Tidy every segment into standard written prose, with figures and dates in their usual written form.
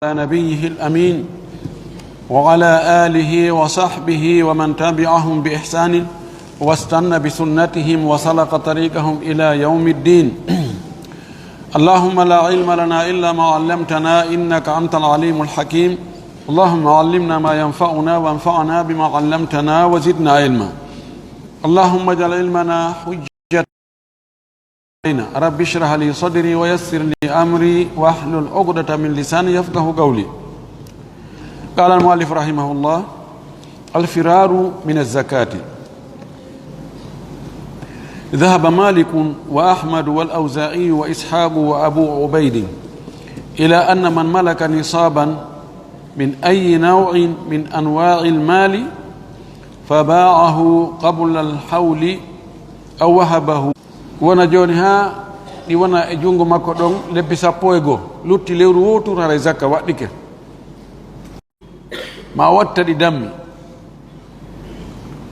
على نبيه الأمين وعلى آله وصحبه ومن تبعهم بإحسان واستنى بسنتهم وسلك طريقهم إلى يوم الدين. اللهم لا علم لنا إلا ما علمتنا إنك أنت العليم الحكيم. اللهم علمنا ما ينفعنا وانفعنا بما علمتنا وزدنا علما. اللهم اجعل علمنا حجة علينا. رب اشرح لي صدري ويسر لي أمري واحلل عقدة من لساني يفقهوا قولي. قال المؤلف رحمه الله: الفرار من الزكاة. ذهب مالك وأحمد والأوزاعي وإسحاق وأبو عبيد إلى أن من ملك نصابا من أي نوع من أنواع المال فباعه قبل الحول أو وهبه ونجونها لونا جونغو ماكو دون لبسا بويغو لوتي ليرو ووتو راري زكا واديك ما واتدي دمي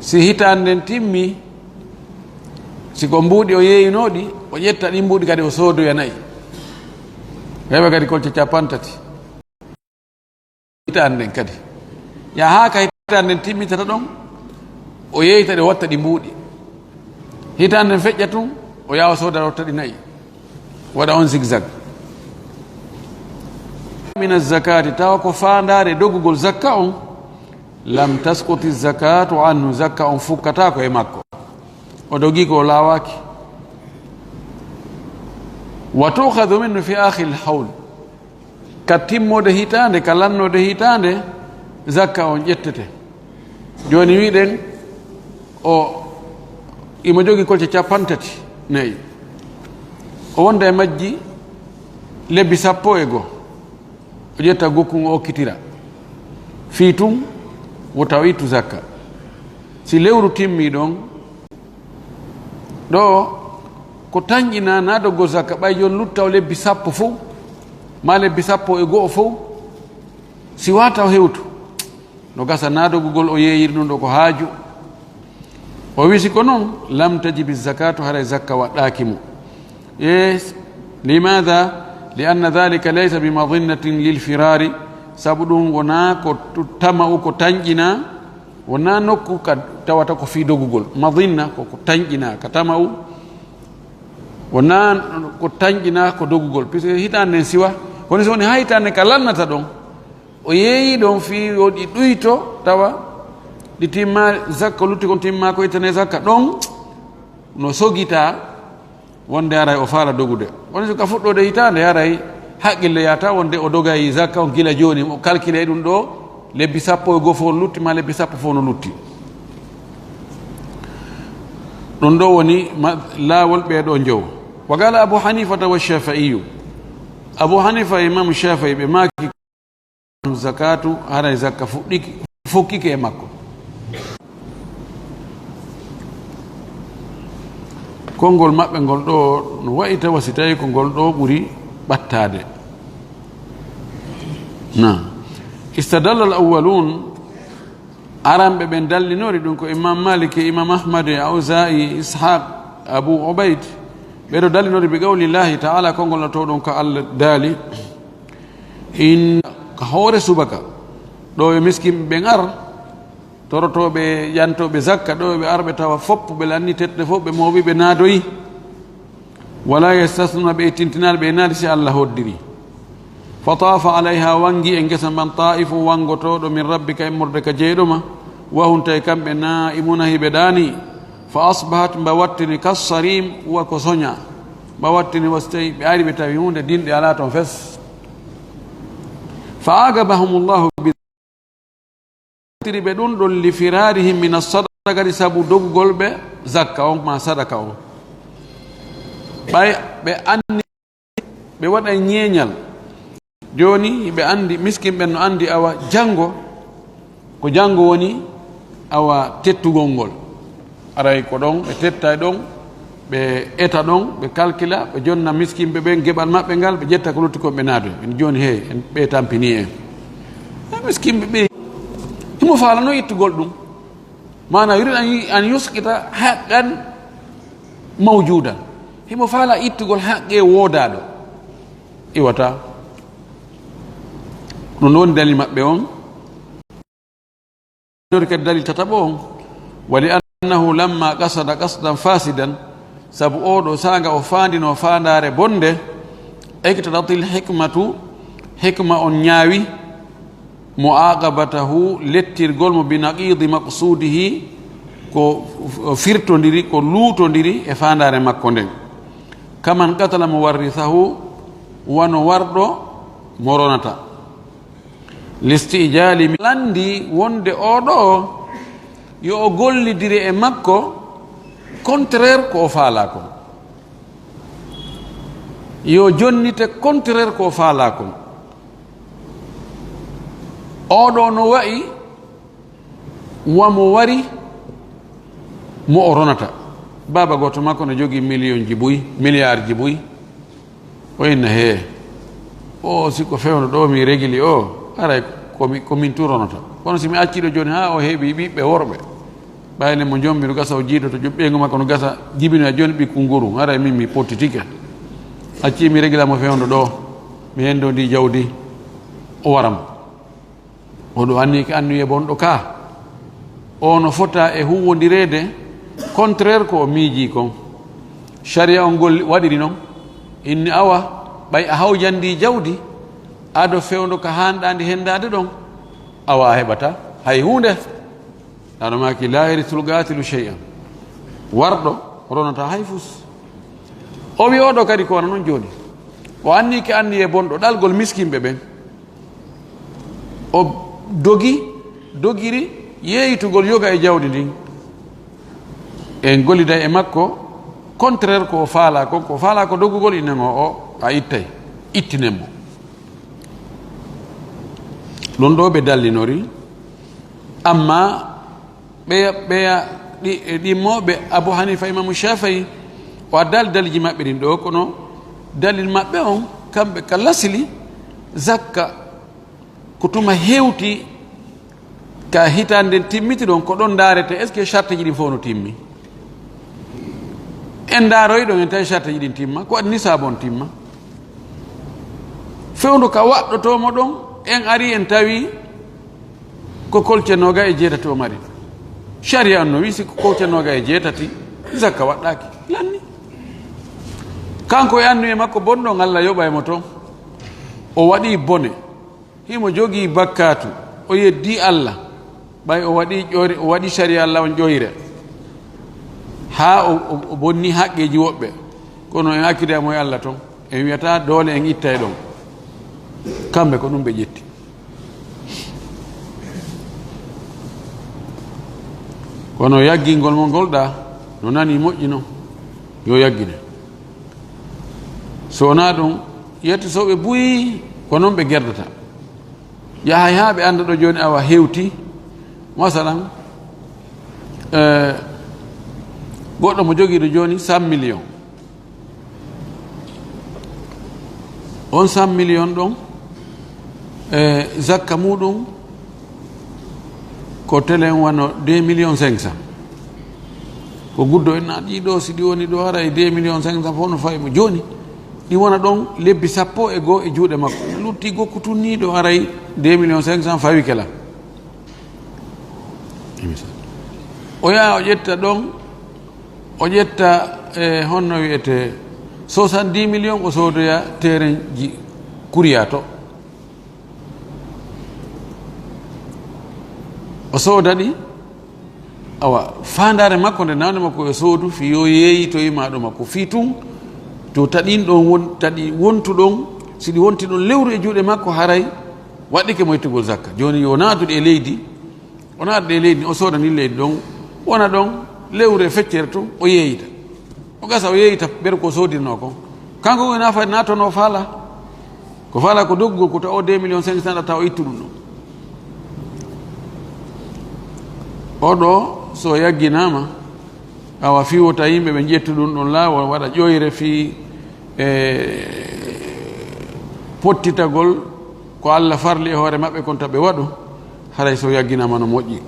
si hitanden timmi siko mbuudi o yeeyinodi o ƴetta ɗi mbuudi kadi o soodoya nayi heɓa kadi kolce capantati hitanden kadi ya ha ka hitanden timmitata ɗon o yeeyita ɗe watta ɗi mbuudi hitanden feƴƴa tun o yawa sooda watta ɗi nayi waɗa on zigzag min azakati tawa ko fandare dogugol zakka on lam tasquti zakatu anhu zakka on fukkata ko e makko o dogi ko lawaki wa tukhadhu minhu fi akhir al-hawl katimmode hitande kalannode hitande zakka on ƴettete joni wiɗen o imo jogi kolce capantati nayi o wonda e majji lebbi 10 o ƴetta gokkun o okkitira fi tun wo tawitu zakka si lewru timmi ɗon ɗo ko tañƴina na doggo zakka ɓay jon luttaw lebbi 10 fof ma lebbi 11 fof si wataw hewtu no gasa na doggugol o yeeyiri ɗum ɗo ko haaju o wisi ko noon lam tajibi zakatu haray zakka waɗɗaki mo yes limadha li anna dhalika laysa bimadinnatin lilfirari sabu ɗum wona ko tama'u ko tañƴina wona nokku ka tawata ko fi dogugol madinna koko tañƴina ka tama'u wona ko tañƴina ko dogugol puisque hitande nden siwa kono so woni ha hitande ka lannata ɗon o yeeyi ɗon fi woɗi ɗuyto tawa ɗi timma zakka lutti kon timma ko ittane zakka ɗon no sogita wonde aray o faala dogude woni so ka fuɗɗode hitande aray haqqille yata wonde o dogayi zakka on gila joni o calcule ɗum ɗo lebbi 10 fof no lutti ma lebbi 10 fof no lutti ɗum ɗo woni laawol ɓeeɗo jow wa qala abu hanifata wa shafi'iyu abu hanifa imam shafi'i ɓe maki zakatu haray zakka fukkike e makko konngol maɓɓe ngol ɗo no wayi tawa si tawi ko ngol ɗo ɓuri ɓattade na istadalla al awwalun aranɓe ɓen dallinori ɗum ko imam malik e imam ahmad e auza'i ishaq abu ubayd ɓeɗo dallinori bi qawlillahi taala konngol no to ɗum ko allah daali in ko hoore subaka ɗo e miskin ɓen ar torotoɓe ƴantoɓe zakka ɗo ɓe arɓe tawa fopp ɓe lanni tette fof ɓe mooɓi ɓe naadoyi wala yastasnuna ɓe tintinal ɓe naadi si allah hoddiri fa tafa alayha wangi e gesa man taifu wangotoɗo min rabbika immorde ka jeyɗoma wahum tawi kamɓe naimuna hiɓe ɗani fa asbahat mba wattini kassarim uwa ko soña mba wattini wasi tawi ɓe ari ɓe tawi hunde dinɗe ala toon fes fa agabahumullahu ɓe ɗum ɗon li firarihim min assadaqati sabu dogugol ɓe zakka on ma sadaka o ɓay ɓe andi ɓe waɗa ñeeñal joni ɓe andi miskin ɓen no andi awa janngo ko janngo woni awa tettugol ngol aray ko ɗon ɓe tetta ɗon ɓe eta ɗon ɓe calcula ɓe jonna miskinɓe ɓen geɓal maɓɓe ngal ɓe ƴetta ko lutti kon ɓe naado en joni hey en ɓe tampini en miskinɓe ɓe himo faalano ittugol ɗum mana yurid an yuskita haqqan mawjudan himo faala ittugol haqqe woodaɗo iwata ɗum ɗon dalil maɓɓe on kadi dalil tataɓo on wali annahu lamma qasada qasdan fasidan sabu oɗo saga o fandino fandare bonde iktadatil hikmatu hikma on ñaawi muaqabatahu lettirgol mo binaqidi maqsudihi ko firtodiri ko luutodiri e fandare makko nden kaman qatala muwarrithahu wano warɗo moronata listijali landi wonde oɗo yo o gollidiri e makko contraire ko o faala kon yo jonnite contraire ko o faala kon oɗo no wayi wamo wari mo o ronata baba goto makko ne jogui million ji buy milliard ji buy o inna he o sikko fewno ɗo mi régli o aray komin tu ronata kono simi acciɗo joni ha o heeɓi ɓiɓɓe worɓe ɓayne mo jombi no gasa o jiido to ɓeygu makko no gasa jibinoya joni ɓikku nguru aray min mi pottitike acci mi réglamo fewno ɗo mi hendo ndi jawdi o waram oɗo anni ko annuye bonɗo ka ono fota e huwodirede contraire ko o miiji kon sharia on golli waɗiri noon inni awa ɓay a hawjandi jawdi aɗo fewndo ko hanɗandi hendade ɗon awa heɓata hay hunde aɗo maki la yarithul gatilu shay'an warɗo ronata hay fus o wi oɗo kadi ko wana noon joni o anni ke anni e bonɗo ɗalgol miskinɓe ɓen o dogiri yeeytugol yoga e jawdi ndin en gollida e makko contraire ko faala ko faala ko doggugol inen o a ittay ittinenmo ɗon ɗo ɓe dallinori amma ɓeya ɗimmoɓe Abu Hanifa Imamu Shafi'i o addali daliji maɓɓe ɗin ɗo kono dalil maɓɓe on kamɓe ka lasili zakka ko tuma hewti ka hitande nden timmiti ɗon ko ɗon darete est ce que charte ji ɗin fof no timmi en daroy ɗon en tawi charte ji ɗin timma ko waɗi nisaba on timma fewndu ka waɗɗotomo ɗon en ari en tawi ko kolce noga e jeetati o mari sharia on no wi sikko kolce noga e jeetati zakka waɗɗaki lanni kanko e annu e makko bonɗon Allah yoɓaymo toon o waɗi bone himo jogii bakkatu o yeddi Allah ɓay o waɗi ƴoyre o waɗi sharia Allah on ƴoyre ha o bonni haqqeji woɓɓe kono en hakkidemo e Allah toon en wiyata doole en itta e ɗon kamɓe ko ɗum ɓe ƴetti kono yaggingol mo golɗa no nani moƴƴi noon yo yaggine so wona ɗum yetta soɓe buyi ko noon ɓe gerdata yahay ha ɓe anda ɗo joni awa hewti masalan goɗɗo mo jogiiɗo joni 100 millions on 100 millions ɗon zakka muɗum ko telen wano 2 millions 500 ko guddo en ɗiɗo si ɗi woni ɗo ara e 2 millions 500 fof no fawi mo joni ɗi wona ɗon lebbi 12 e juuɗe makko lutti gokku tunniɗo aray 2 millions 500 fawi kela o yaha o ƴetta ɗon o ƴetta honno wiyete 70 millions o soodoya terrain ji kuriya to o sooda ɗi awa fandare makko nde nawde makko e soodu fi yo yeeyi to yimaɗo makko fi tun to taɗin ɗon taɗi wontu ɗon siɗi wonti ɗon lewru e juuɗe makko haray waɗɗike moytugol zakka joni yo naaduɗe e leydi o naaduɗe e leydi o sooda ni leydi ɗon wona ɗon lewru e feccere tun o yeeyita o gasa o yeeyita ɓer ko soodinno kon kanko ko nafa natono faala ko faala ko doggugol ko ta o 2 millions 500 ɗata o ittu ɗum ɗon oɗo so yagginama awa fiwota yimɓe ɓe ƴettu ɗum ɗon laawol waɗa ƴoyre fi pottitagol ko Allah farli e hoore maɓɓe kon taɓe waɗu haray so yagginama no moƴƴi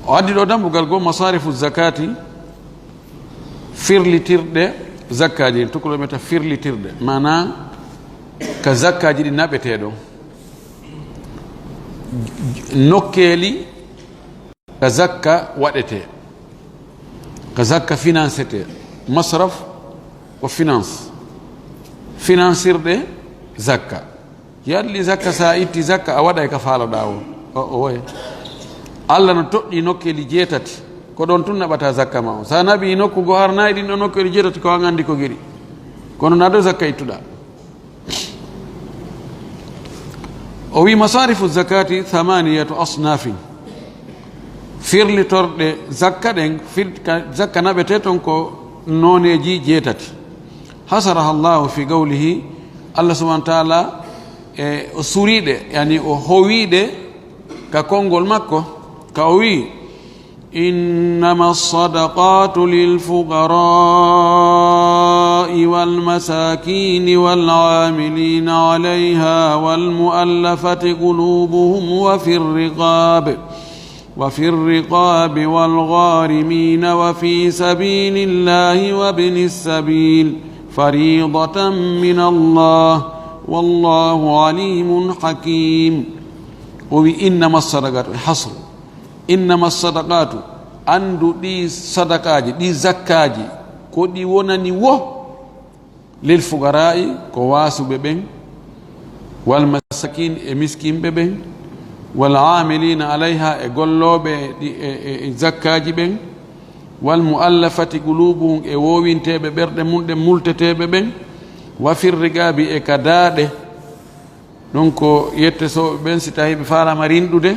o addi ɗo dambugal goo masarifu zakati firlitirɗe zakkaji en tukulo meta firlitirɗe mana ka zakkaji ɗi naɓeteɗo nokkeli ka zakka waɗete ka zakka financete masraf ko finance financirɗe zakka yalli zakka sa itti zakka a waɗa ka faaloɗa o woye allah no toɗɗi nokkeli jeetati ko ɗon tun naɓata zakka ma o sa naɓi nokkugo harnayi ɗin ɗo nokkeli jeetati ko an andi ko giɗi kono naɗo zakka ittuɗa o wi masarifu zakati 8 asnafin firlitorɗe zakka ɗen zakka naɓete ton ko noneji jeetati hasaraha llahu fi qawlihi allah subahana wa taala o suriɗe yani o howiɗe ka konngol makko ka o wi innama alsadaqatu lilfuqarai walmasakini walamilina alayha walmuallafati qulubuhum وفي الرقاب والغارمين وفي سبيل الله وابن السبيل فريضة من الله والله عليم حكيم وإنما الصدقات حصر إنما الصدقات أندو دي صدقاجي دي زكاجي كودي ونني للفقراء كواسو ببين والمساكين مسكين ببين والعاملين عليها اغلوب زكاجي بن والمؤلفة قلوبهم ووين تيبه برد من ملتتيبه بن وفي الرقاب كداده دونكو يتسو بن ستاهي بفالا مريندوده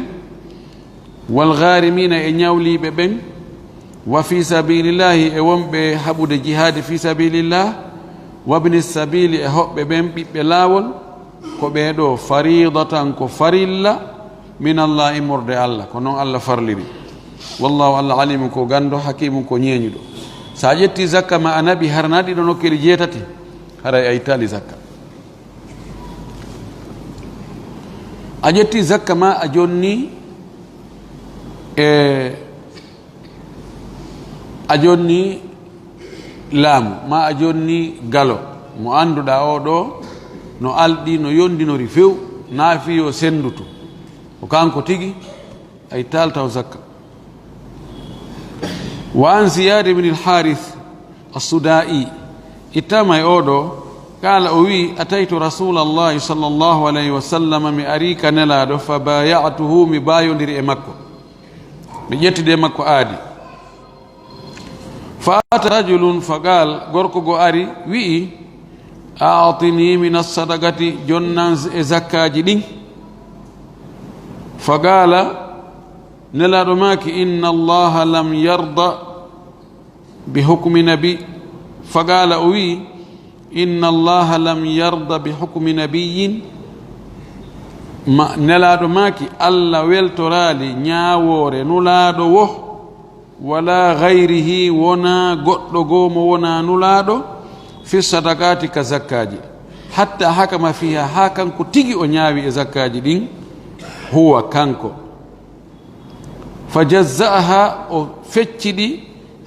والغارمين نياولي بن وفي سبيل الله وم بحبود جهاد في سبيل الله وابن السبيل هب بن بلاول ko ɓeeɗo faridatan ko farilla min allah immorde allah ko noon allah farliri wallahu allah alimu ko gando hakimu ko ñeeñuɗo sa ƴetti zakka ma a naɓi harna ɗiɗo nokkeli jeetati haray a ittali zakka a ƴetti zakka ma a jonni a jonni laamu ma a jonni galo mo annduɗa o ɗo no alɗi no yondinori few naafiyo sendutu o kanko tigi ay taltaw zakka wa an ziyad ibn al-harith as-sudai ittama e oɗo kala o wi ataytu rasulallahi sallllahu alayhi wa sallam mi ari ka nelaɗo fa bayatuhu mi bayodiri e makko mi ƴettide e makko aadi fa ata rajulun fa qal gorko go ari wi'i aatini min as-sadaqati jonnan e zakkaji ɗin fa qala nelaɗo maki inna allaha lam yarda bi hukmi nabi fa qala o wi inna allaha lam yarda bi hukmi nabiyin nelaɗo maki allah weltorali ñawore nulaɗo wo wala gayrihi wona goɗɗo gomo wona nulaɗo fi sadakati ka zakkaji hatta hakama fiha ha kanko tigi o ñaawi e zakkaji ɗin huwa kanko fa jazza'aha o fecciɗi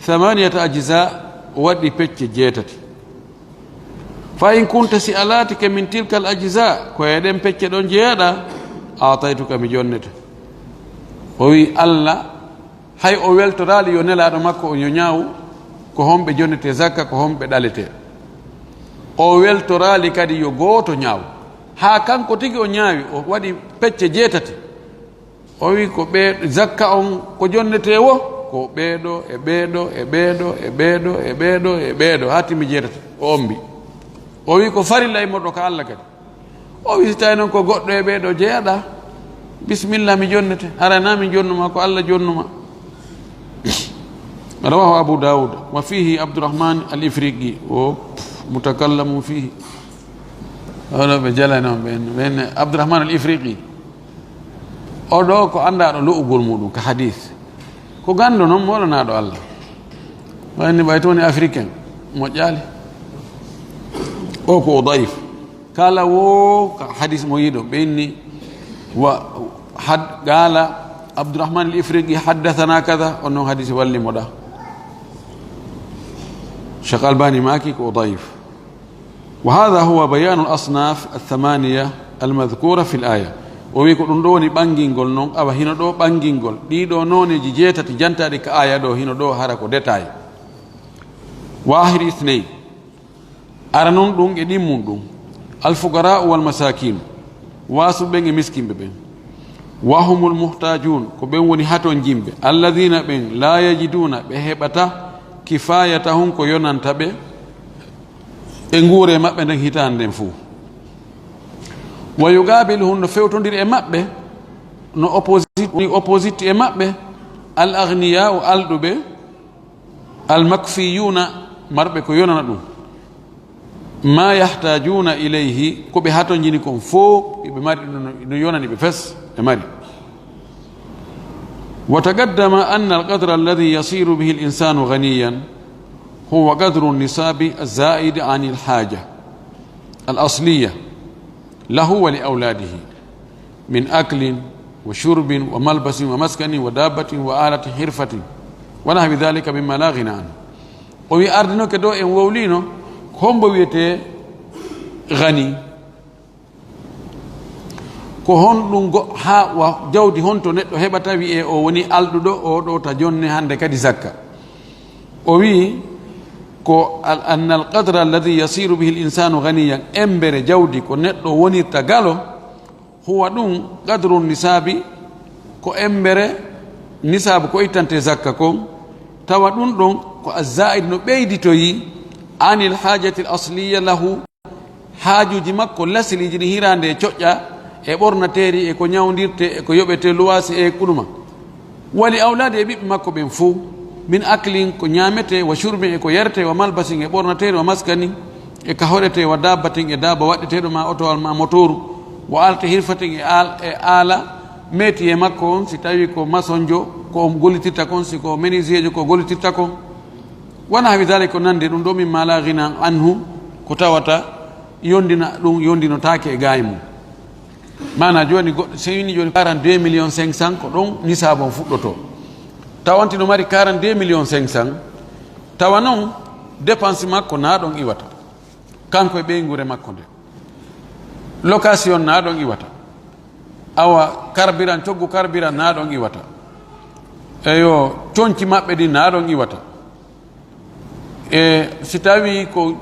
8 ajza o waɗi pecce 7 fa in kunta si alatike min tilka al ajza ko eɗen pecce ɗon jeeɗa ataytuka mi jonnete o wi allah hay o weltorali yo nelaɗo makko o yo ñaawu ko homɓe jonnete zakka ko homɓe ɗalete o weltorali kadi yo gooto ñaaw ha kanko tigi o ñaawi o waɗi pecce 7 o wi ko ɓe zakka on ko jonnete wo ko ɓeeɗo e ɓeeɗo e ɓeeɗo e ɓeeɗo e ɓeeɗo e ɓeeɗo ha timi 7 o ombi o wi ko farilla e moɗo ko allah kadi o wi so tawi noon ko goɗɗo e ɓeeɗo jeeyaɗa bisimillah mi jonnete harana mi jonnuma ko allah jonnuma rawahu abu daoud wa fihi abdourahman al ifriqi o mutakallamu fihi oɗo ɓe jalano ɓen abdourahman al ifriqi oɗo ko anndaɗo lo'ugol muɗum ko hadith ko gando noon molanaɗo allah wayni ɓay towni africain moƴƴali o ko daif kala wo ko hadith mo yiɗo ɓenni wa qala abdourahman al ifriqi haddathana kada on noon hadith wallimoɗa cheikh albani maki ko daif وهذا هو بيان الأصناف الثمانية المذكورة في الآية. ويكون دوني بانجينغول نون أو هنا دو بانجينغول دي دو نوني جيجيتا تجانتا ديك آية دو هنا دو هاركو ديتاي. واحد اثنين أرنون دون إديمون دون الفقراء والمساكين واسو بين مسكين بين وهم المحتاجون كبين وني هاتون جيمبي الذين بين لا يجدون بهبتا كفايتهم كو يونانتابه engure mabbe nden hitande nden fuu wa yugabiluhum no fewtondir e mabbe no opposite e mabbe al aghniya o aldube al makfiyuna marbe ko yonana dum ma yahtajuna ilayhi ko be hato jini kon fo be mari no yonani be fes e mari وتقدم أن القدر الذي يصير به الإنسان غنيا هو قدر النصاب الزائد عن الحاجة الأصلية له ولأولاده من أكل وشرب وملبس ومسكن ودابة وآلة حرفة ونحو ذلك مما لا غنى عنه وفي أرضنا كدو إن وولينو هم بويته غني ko honɗum ha wa jawdi honto neɗɗo heɓata wi'e o woni alɗuɗo o ɗo ta jonne hande kadi zakka o wi ko anna alqadra alladi yasiru bihi linsanu ganiyan embere jawdi ko neɗɗo wonirta galo huwa ɗum qadru nisabi ko embere nisabu ko ittante zakka kon tawa ɗum ɗon ko azzaid no ɓeyditoyi anil hajati l asliya lahu haajuji makko lasiliji ɗi hirande e coƴƴa e ɓornateri e ko ñawdirte e ko yoɓete luwasi e kuɗuma wali awlade e ɓiɓɓe makko ɓen fou min aklin ko ñamete wa shurbi e ko yerte wa malbasin e ɓornateri wa maskani e ka hoɗete wa dabbatin e dabba waɗɗeteɗo ma otowal ma motoru wa alta hirfatin e aala meti e makko on si tawi ko masonjo ko gollitirta kon si ko ménisiejo ko gollitirta kon wona hawi dalik ko nande ɗum ɗo min mala ghina anhu ko tawata yondina ɗum yondinotake e gaye mum mana joni goɗɗo so wini joni 42 millions 500 ko ɗon nisabon fuɗɗoto tawanti no mari 42 millions 500 tawa noon dépense makko na ɗon iwata kanko e ɓeygure makko nde location na ɗon iwata awa carburant coggu carburant na ɗon iwata eyo coñci maɓɓe ɗi na ɗon iwata e si tawi ko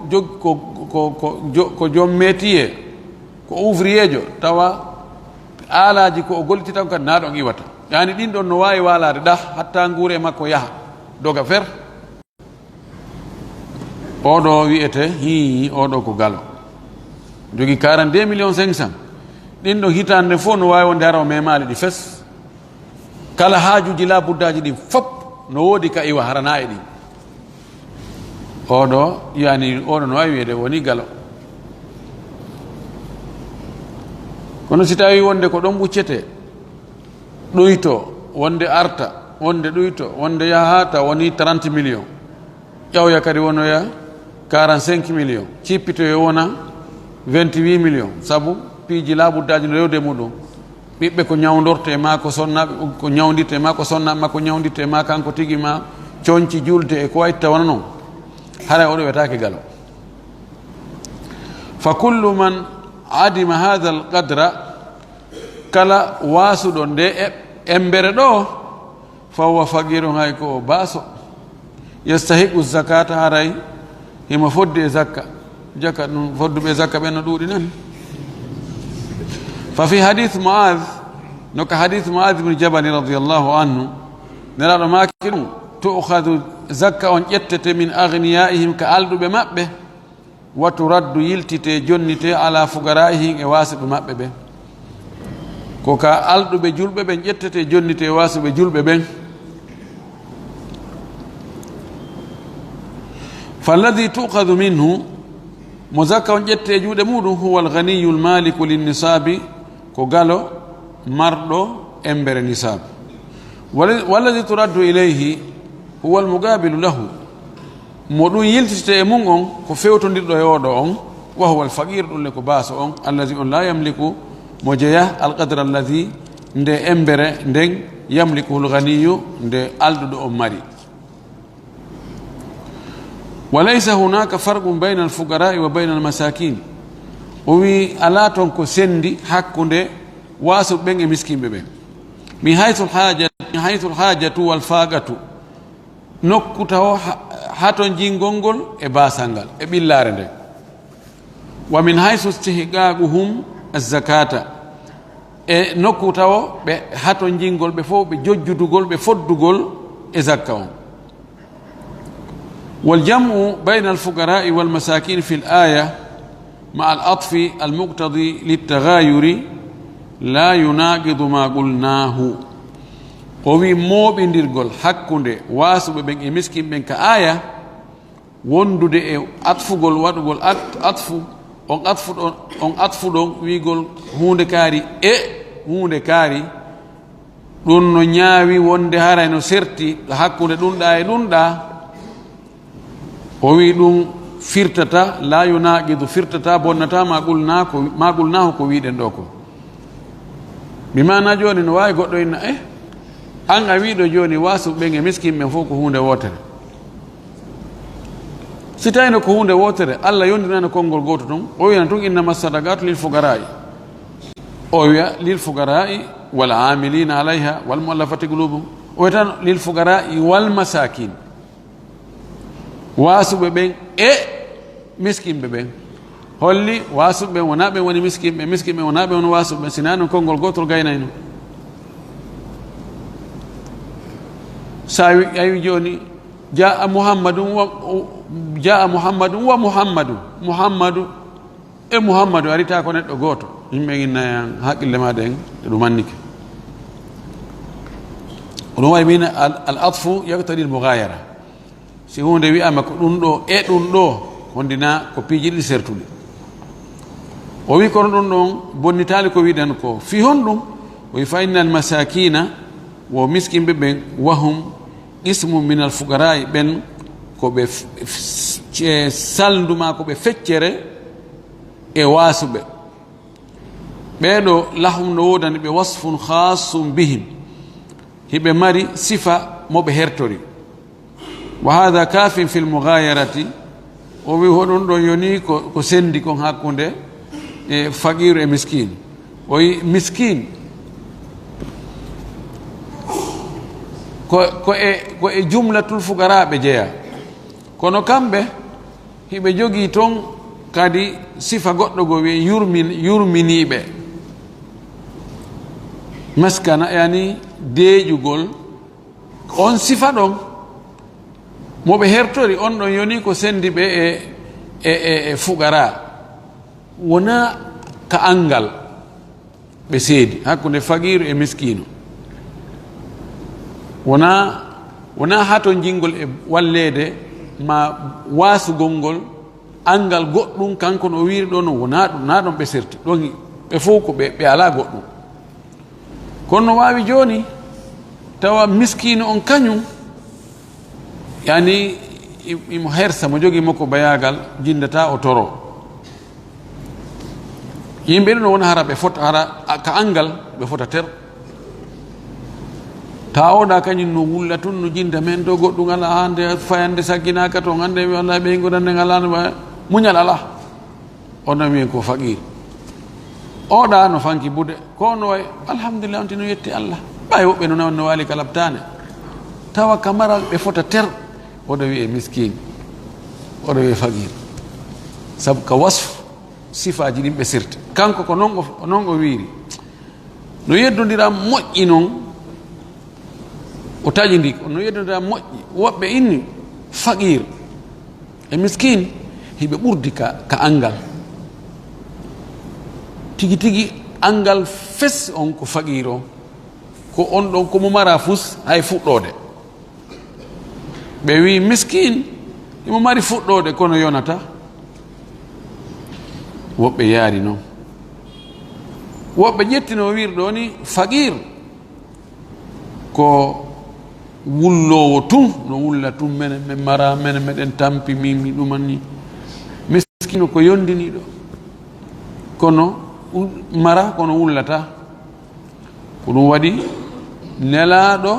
joom métier ko ouvrier jo tawa aalaji ko o gollitita kadi na ɗon iwata yani ɗin ɗon no wawi walade ɗa hatta guure makko yaha doga fer oɗo wiyete hi oɗo ko galo jogui 42 millions 500 ɗin ɗon hitande fof no wawi wonde hara o memali ɗi fes kala haajuji la buddaji ɗin fop no woodi ka iwa harana e ɗin oɗo yani oɗo no wawi wiyede woni galo kono si tawi wonde ko ɗon ɓuccete ɗoyto wonde arta wonde ɗoyto wonde yahata woni 30 millions ƴawya kadi wonoya 45 millions cippitoyo wona 28 millions sabu piiji laabuddaji no rewde muɗum ɓiɓɓe ko ñawdorte ma ko sonnaɓe ko ñawdirte ma ko sonnaɓe ma ko ñawdirte ma kanko tigi ma coñci julde e ko wayitta wona noon haray oɗo wiyetake galo fa kullu man adima hada al qadra kala wasuɗo nde embere ɗo fawa faqiru hay ko o baaso yastahiqu zakata haray himo fodde e zakka jaka ɗum fodduɓe zakka ɓen no ɗuuɗi nan fa fi hadith muad noka hadith muad ibn jabal radiallahu anhu nelaɗo maki ɗum tu'khadu zakka on ƴettete min agniyaihim ka alɗuɓe maɓɓe wa turaddu yiltite jonnite ala fugaraihim e wasiɓe maɓɓe ɓen ko ka alɗuɓe julɓe ɓen ƴettete jonnite e wasiɓe julɓe ɓen falladi tukhadu minhu mo zakka on ƴette e juuɗe muɗum huwa alganiyu lmaliku linnisabi ko galo marɗo embere nisab walladi turaddu ilayhi huwa almugabilu lahu mo ɗum yiltitite e mum on ko fewtodirɗo e oɗo on wa huwa alfaqir ɗum le ko baaso on alladi on la yamliku mo jeeya alqadre alladi nde embere nden yamliku lganiyu nde alɗuɗo on mari وليس هناك فرق بين الفقراء وبين المساكين وي ألاتون كو سندي حكونde واسو بين مسكين بين من حيث الحاجة والفاقة نكتاو حاتون جينغونغول باسانغال بيلارنده ومن حيث استحقاقهم الزكاة نكتاو حاتون جينغول بفو بجوجدوغول بفدوغول زكاة والجمع بين الفقراء والمساكين في الآية مع العطف المقتضي للتغاير لا يناقض ما قلناه وفي موبنديرغول حكونde wasube ben e miskin ben ka aya wondude e atfugol wadugol atfu on atfu don wigol hunde kaari e hunde kaari dun no nyaawi wonde haray no serti hakkunde dunda e dunda o wi dum firtata la yunaqidu firtata bonnata ma qulnahu ko wiiden do ko bimana joni no way goddo inna an a wiiɗo joni wasu ɓen e miskin men fof ko hunde wotere si tawino ko hunde wotere allah yondinano konngol goto ton o wiyana tun innama sadaqatu lil fugarai o wiya lil fugarai wal amilina alayha wal muallafati qulubum o wiya tan lil fugarai wal masakin wasuɓe ɓen e miskinɓe ɓen holli wasuɓe ɓen wona ɓen woni miskinɓe miskinɓe wona ɓen woni wasuɓe sinano konngol gotol gaynayno sa awi joni jaa muhammadun wa muhammadu e muhammadu arita ko neɗɗo goto yimɓe inna haqqille maɗa en e ɗum mannike ɗum wawi min al atfu yaqtadi al mughayara si hunde wiyama ko ɗum ɗo e ɗum ɗo hondina ko piiji ɗiɗi sertuɗi o wi kono ɗum ɗon bonnitali ko wiɗen ko fi hon ɗum o wi fa inna al masakina wo miskinɓe ɓen wahum ismu min al fugarai ɓen koɓe salduma koɓe feccere e wasuɓe ɓeɗo lahum no wodani ɓe wasfun khasum bihim hiɓe mari sifa moɓe hertori wa hada kafin fi l mughayarati o wi hoɗon ɗon yoni ko sendi kon hakkude e faqiru e miskin o wi miskin ko e jumlatul fugara ɓe jeeya kono kamɓe hiɓe jogii toon kadi sifa goɗɗo go wiye yurminiiɓe maskana yani deeƴugol on sifa ɗon moɓe hertori on ɗon yoni ko sendi ɓe e fugara wona ka angal ɓe seedi hakkude faqiru e miskino wona hato jingol e wallede ma wasugol ngol angal goɗɗum kanko no wiiri ɗo no wona ɗum na ɗon ɓe serti ɗon ɓe fof ko ɓe ala goɗɗum kono no wawi joni tawa miskino on kañum yani imo hersa mo jogui makko bayagal jindata o toro yimɓe ɗo no wona hara ɓe fota hara ka angal ɓe fota ter ta oɗa kañum no wulla tun no jinda men to goɗɗum ala hande fayande sagginaka to hande walla ɓe godande alano muñal ala ono wiyen ko faqir oɗa no fanki bude kono way alhamdulillah onti no yetti allah ɓay woɓɓe no waali ka labtane tawa kamaral ɓe fota ter oɗo wiye miskin oɗo wiye faqir saabu ka wasfu sifaji ɗin ɓe sirta kanko ko non o wiiri no yeddodira moƴƴi noon o taƴidi no yeddodira moƴƴi woɓɓe inni faqir e miskin hiɓe ɓurdi ka angal tigi tigi angal fes on ko faqir o ko on ɗon komo mara fus hay fuɗɗode ɓe wi miskin imo mari fuɗɗode kono yonata woɓɓe yaari noon woɓɓe ƴettino wirɗo ni faqir ko wullowo tun no wulla tun menen min mara menen meɗen tampi mimi ɗumanni miskino ko yondiniɗo kono mara kono wullata ko ɗum waɗi nelaɗo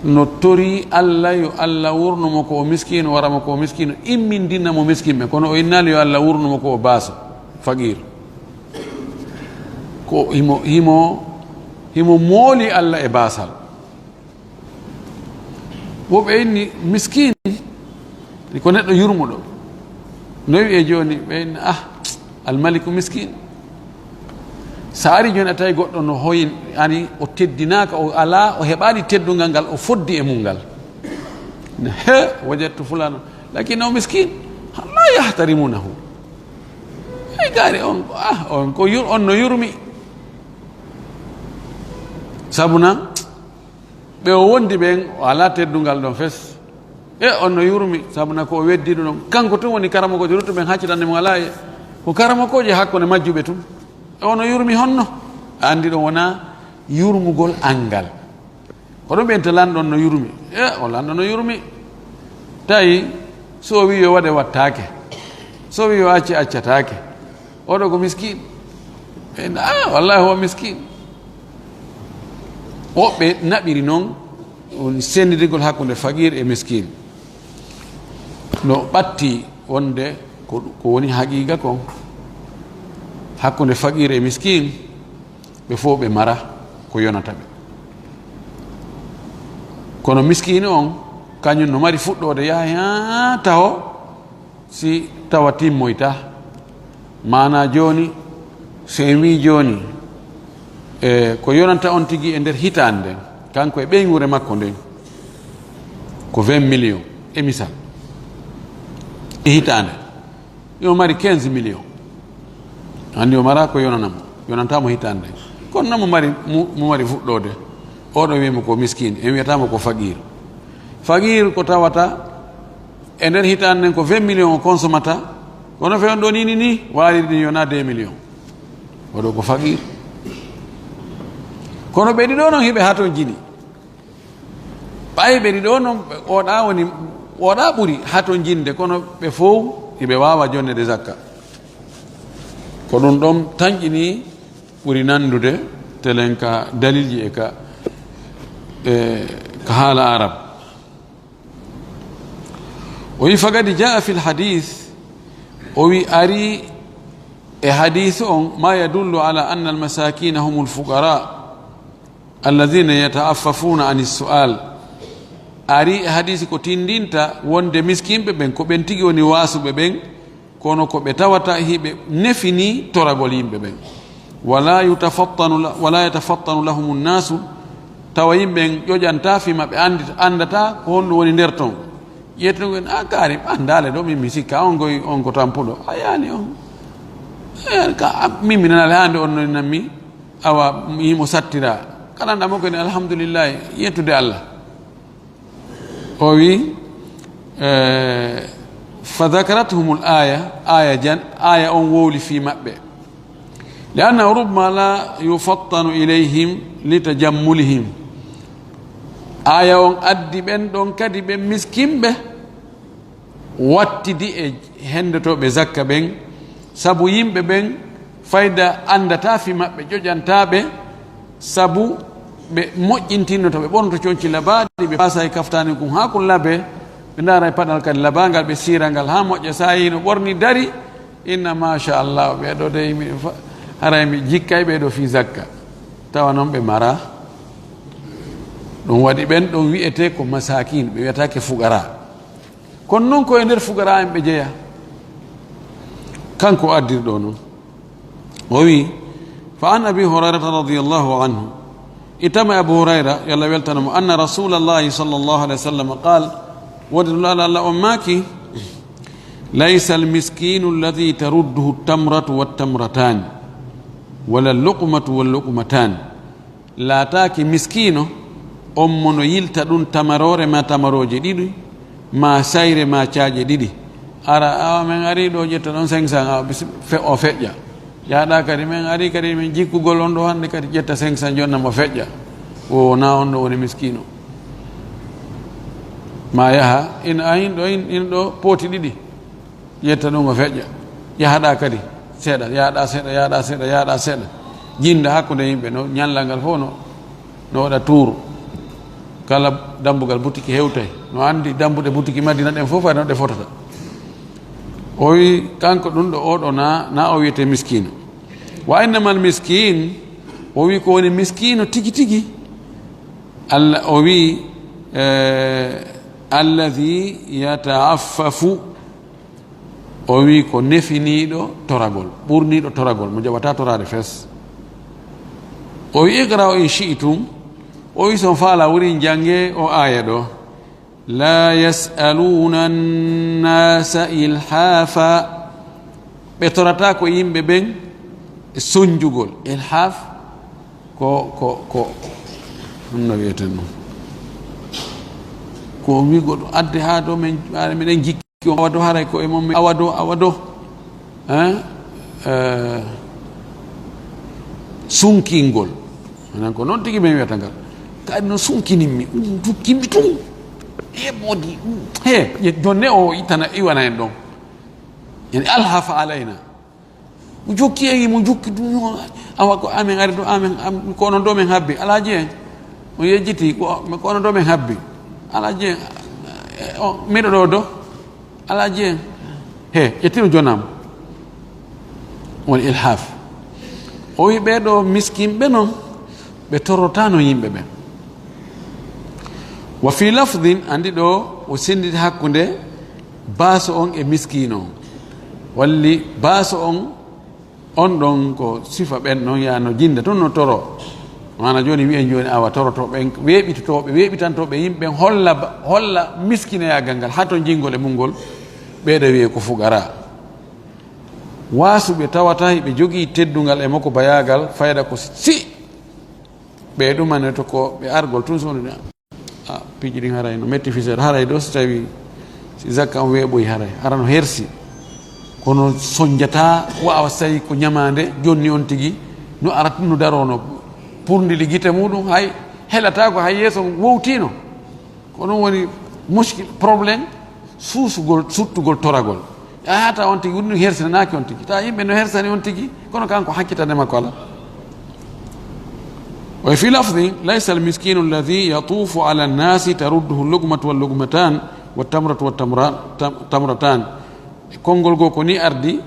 no tori Allah yo Allah wurnumo ko o miskino waramo ko o miskino immindinna mo miskinɓe kono o innali yo Allah wurnumo ko o baasa faqir ko himo mooli Allah e baasal woɓe inni miskin ko neɗɗo yurmuɗo no wiye joni ɓe inni almaliku miskin sa ari joni a tawi goɗɗo no hoyin ani o teddinaka o ala o heɓani teddungal ngal o foddi e mum ngal he wajadtu fulana lakin o miskin la yahtarimunahu e gaari on ko on no yurmi sabuna ɓe o wondi ɓen o ala teddungal ɗon fes on no yurmi sabuna ko o weddiɗo ɗon kanko tun woni karamokoje ruttu ɓen haccitande mo ala ko karamokoje hakkude majjuɓe tun ono yurmi honno andi ɗo wona yurmugol angal koɗo ɓen to lanɗon no yurmi o lanɗo no yurmi tawi so wi yo waɗe wattake so wi yo acce accatake oɗo ko miskin ɓe wallahi o miskin woɓɓe naɓiri noon sendidigol hakkude faqir e miskin no ɓatti wonde ko woni haqiqa kon hakkude faqir e miskin ɓe fof ɓe mara ko yonata ɓe kono miskine on kañum no mari fuɗɗode yaha taho si tawa timmoyta mana joni so en wi joni ko yonanta on tigui e nder hitande nden kanko e ɓeygure makko nden ko 20 millions e misal e hitande yo mari 15 millions andi o mara ko yonantamo hitande kono noon mo mari fuɗɗode oɗo wiyimo ko miskine en wiyatamo ko faqir ko tawata e nder hitande nden ko 20 millions o consommata kono fe on ɗo ni waliri yona 2 millions oɗo ko faqir kono ɓe ɗiɗo noon hiɓe ha ton jini ɓay ɓe ɗiɗo noon oɗa ɓuuri ha ton jinde kono ɓe fof hiɓe wawa jonnede zakka ko ɗum ɗon tañƴini ɓuri nandude telen ka dalilji e ka haala arab o wi fagadi jaa fi lhadith o wi ari e hadith on ma yadullu ala anna almasakina hum lfuqara alladina yataaffafuna an sual ari e hadisi ko tindinta wonde miskinɓe ɓen ko ɓen tigi woni wasuɓe ɓen kono ko ɓe tawata hiɓe nefini toragol yimɓe ɓen wala yatafattanu lahum nnasu tawa yimɓen ƴoƴanta fima ɓe andata ko honɗum woni nder ton ƴettugo en kaari andale ɗo min mi sikka on ko tampuɗo a yani on min mi nanale hande on noni nanmi awa yimo sattira kalanɗamo koni alhamdulillahi yettude Allah o wi فذكرتهم آية on wowli fi maɓɓe لأنه ربما لا يفطن إليهم لتجملهم آية on addi ɓen ɗon kadi ɓen miskinɓe wattidi e hendotoɓe zakka ɓen sabu yimɓe ɓen fayda andata fi maɓɓe ƴoƴantaɓe sabu ɓe moƴƴintinno to ɓe ɓornoto coñci labaɗi ɓe pasa e kaftani kum ha kun laabe ɓe ndara e paɗal kadi labangal ɓe sirangal ha moƴƴa sa yino ɓorni dari inna machallah ɓeɗo de haray mi jikkay ɓeɗo fi zakka tawa noon ɓe mara ɗum waɗi ɓen ɗon wiyete ko masakin ɓe wiyatake fugara kono noon ko e nder fugara en ɓe jeeya kanko addirɗo noon o wi fa an abi hurairata radiallahu anhu itama abu hurayra yallah weltanamo anna rasulallahi sallllahu alih wa sallam qal ودلال الله أماكي ليس المسكين الذي ترده التمرة والتمرتان ولا اللقمة واللقمتان لا تاكي مسكينو أمونو يلتا دون تمرور ما تمروجي ديدي ما سير ما تاجي ديدي أرى من أريدو جتا دون سنسان أو فجأة يا دا كريم من أري كريم من جيكو غولون دو هاندي كريم جتا سنسان جونا ما فجأة ونا وني مسكينو ma yaha ina ɗo pooti ɗiɗi yetta ɗum o feƴƴa yahaɗa kadi seeɗa yahaɗa seeɗa jinda hakkude yimɓe no ñallal ngal fof no waɗa tuuru kala dambugal butiki hewtay no andi dambude butiki Madina ɗen fof no ɗe fotata o wi kanko ɗum ɗo oɗo na o wiyete miskino wa innamal miskin o wi ko woni miskino tigi tigi Allah o wi alladhi yataaffafu o wi ko nefiniɗo toragol ɓurniɗo toragol mo jaɓata torade fes o wi iqra o in shi'tum o wi son faala wuri jange o aya ɗo la yasaluna nnasa ilhafa ɓe torata ko yimɓe ɓen soñjugol ilhaf ko ɗum no wiyeten ɗum ko wigo ɗo adde ha do men miɗen jikki o awa do haray ko e mum awa do sunkingol anan ko noon tigi men wiyata ngal kadi no sunkininmi dukkimi tum e modi he jonne o itana iwana en ɗon yani alhafa alayna mo jokki e mo jokki ɗum awa ko amen ari ɗo amen ko onon ɗo men habbi alaji en o yejjiti ko onon ɗo men habbi alaji en miɗo ɗo do alaji en he ƴettino jonam woni ilhaf o wi ɓeɗo miskinɓe noon ɓe torotano yimɓe ɓen wa fi lafdin andi ɗo o senditi hakkude baaso on e miskino on walli baaso on ɗon ko sifa ɓen noon yano jinda toon no toro mana joni wiyen joni awa torotoɓe weeɓitantoɓe yimɓe holla miskineyagal ngal ha to jingol e mumgol ɓeɗo wiye ko fugara wasuɓe tawata ɓe jogui teddungal e makko bayagal fayda ko si ɓe ɗumane to ko ɓe argol tun soni piiji ɗin haray no metti fisede haray ɗo so tawi si zakka on weeɓoyi haray arano hersi kono soñjata wawa so tawi ko ñamade jonni on tigui no arat no darono purdili guite muɗum hay heɗata ko hay yeeso wowtino ko ɗum woni muskil probléme suttugol toragol hata on tigui ɗum hersinanaki on tigui ta yimɓe no hersani on tigui kono kanko hakkitande makko ala وفي لفظ ليس المسكين الذي يطوف على الناس ترده اللقمة واللقمتان والتمرة والتمرتان كونغول غوكو ني أردي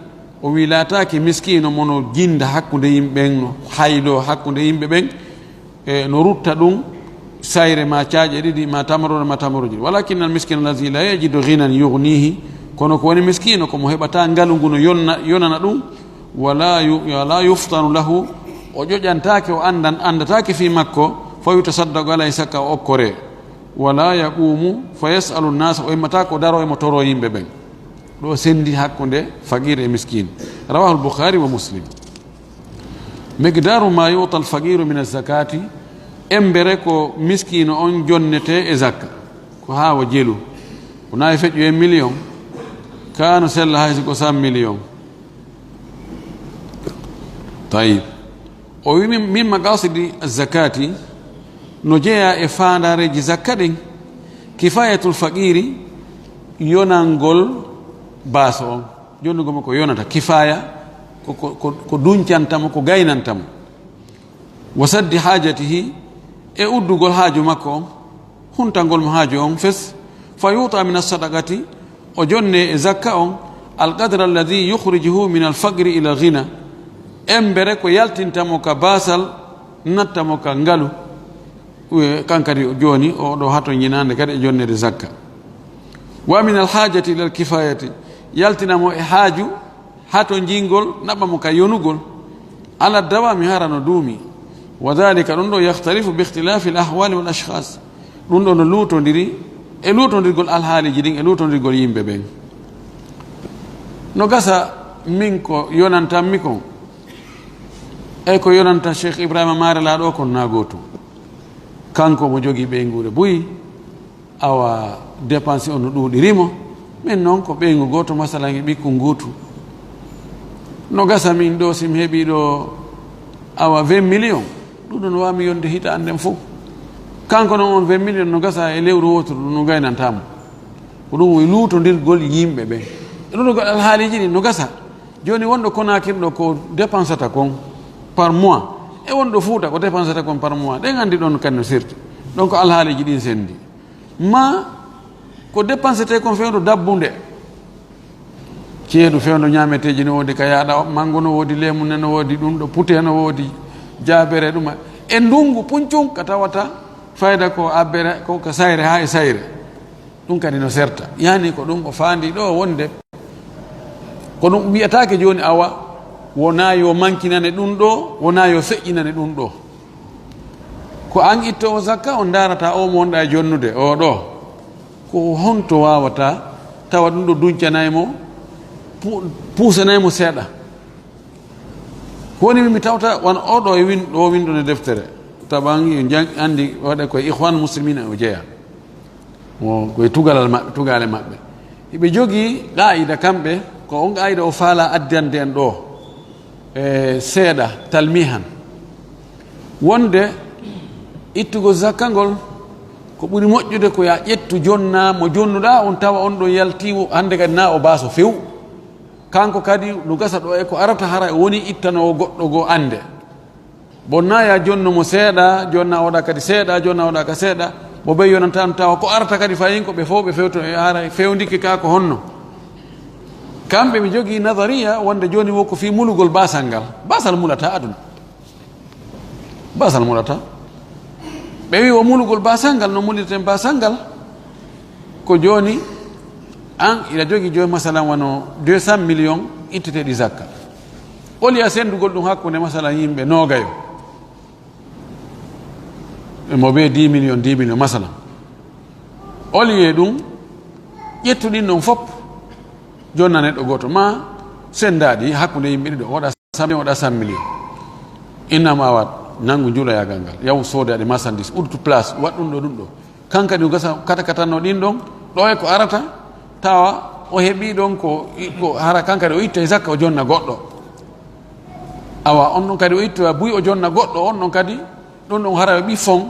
وويلاتاكي مسكين منو جند حقو دي يمبين حيلو حقو دي يمبين نورتا دون ساير ما تاج دي ما تمرون ما تمرون ولكن المسكين الذي لا يجد غنى يغنيه كونو كوني مسكين كو مهبتا غالو يونا دون ولا يفطن له o joƴantake o andatake fi makko fo yutasaddagu alay sakka o okkore wala yaqumu fa yasalu nnasa o immata ko daro emo toro yimɓe ɓen ɗo sendi hakkude faqir e miskin rawahu al-bukhari wa muslim migdaru ma yuta al-faqiru min az-zakati embere ko miskino on jonnete e zakka ko hawa jelu ko nayi feƴƴu e million kano sella haysi ko 100 million tayib o wi min maqasidi zakati no jeeya e fandareji zakka ɗen kifayatul faqiri yonangol baaso on jonnugoma ko yonata kifaya ko duncantamo ko gaynantamo wa saddi hajatihi e uddugol haaju makko on huntangol mo haaju on fes fa yuta min as-sadaqati o jonne e zakka on alqadra alladhi yukhrijuhu min al-faqri ila ghina embere ko yaltintamo ka basal nattamo ka ngalu kankadi joni o ɗo hato ñinande kadi e jonnede zakka wa min alhajati ila alkifayati yaltinamo e haaju hato jingol naɓamo ka yonugol ala dawami harano duumi wa dhalika ɗum ɗo yahtalifu bi ihtilafi al ahwali wal ashkhas ɗum ɗo no luutodiri e luutodirgol alhaaliji ɗin e luutodirgol yimɓe ɓen no gasa min ko yonantanmi kon e ko yonanta cheikh ibrahima marela ɗo kon nagoto kanko mo jogui ɓeygude buyi awa dépense o no ɗuɗirimo min noon ko ɓeygu goto masalan e ɓikku ngutu no gasa min ɗo sim heeɓi ɗo awa 20 million ɗum no wami yonde hita anden fof kanko noon on 20 million no gasa e lewru wotoro no gaynantamo ko ɗum woy luutodirgol yimɓe ɓe e ɗum ɗo alhaaliji ɗi no gasa joni wonɗo konakirɗo ko dépensata kon par mois e wonɗo Fuuta ko dépensata kon par mois ɗen andi ɗon kanno sirte donc alhaaliji ɗin sendi ma ko dépensé te kon fewndo dabbunde ceeɗu fewndo ñameteji no woodi ka yaaɗa mango no woodi lemu ne no woodi ɗum ɗo pute no woodi jaabere ɗuma e ndungu puncum ka tawata fayda ko abbere ko sayre ha e sayre ɗum kadi no serta yani ko ɗum o faandi ɗo wonde ko ɗum wiyatake joni awa wona yo mankinane ɗum ɗo wona yo feƴƴinane ɗum ɗo ko an ittowo zakka on darata o mo wonɗa e jonnude o ɗo ko honto wawata tawa ɗum ɗo duñcanaymo puusanaymo seeɗa ko woni mi tawta won oɗo e ɗo windude deftere taban andi waɗa koye ihwan muslimina o jeeya koye tugale maɓɓe hiɓe jogii qa'ida kamɓe ko on qa'ida o faala addande en ɗo e seeɗa talmihan wonde ittugo zakka ngol ko ɓuri moƴƴude ko ya ƴettu jonna mo jonnuɗa on tawa on ɗon yaltiwo hande kadi na o baaso few kanko kadi no gasa ɗo e ko arata hara woni ittanowo goɗɗo goo ande bonna ya jonno mo seeɗa jonna oɗa kadi seeɗa jonna oɗa ka seeɗa mo ɓe yonanta tawa ko arata kadi fayin ko ɓe fof ɓe fewto e hara fewndiki ka ko honno kamɓe ɓe jogii nadaria wonde joni wo ko fi mulugol basal ngal basal mulata aduna basal mulata ɓe wi o mulugol basal ngal no mulirten basal ngal ko joni an ina jogii joni masalan wano 200 millions itteteɗi zakka oli a sendugol ɗum hakkude masalan yimɓe nogayo mo ɓe 10 millions masalan oli e ɗum ƴettuɗin ɗon fof jonna neɗɗo goto ma sendaɗi hakkude yimɓe ɗiɗo waɗa 100 millions innama wat nangu juulayagal ngal yaw soodade marchandise ɓurtu place wat ɗum ɗo kanka ɗi gasa kata ɗin ɗon ɗo e ko arata tawa o heeɓi ɗon ko hara kankadi o itta e zakka o jonna goɗɗo awa on ɗon kadi o itta buy o jonna goɗɗo on ɗon kadi ɗon ɗon hara o ɓi fon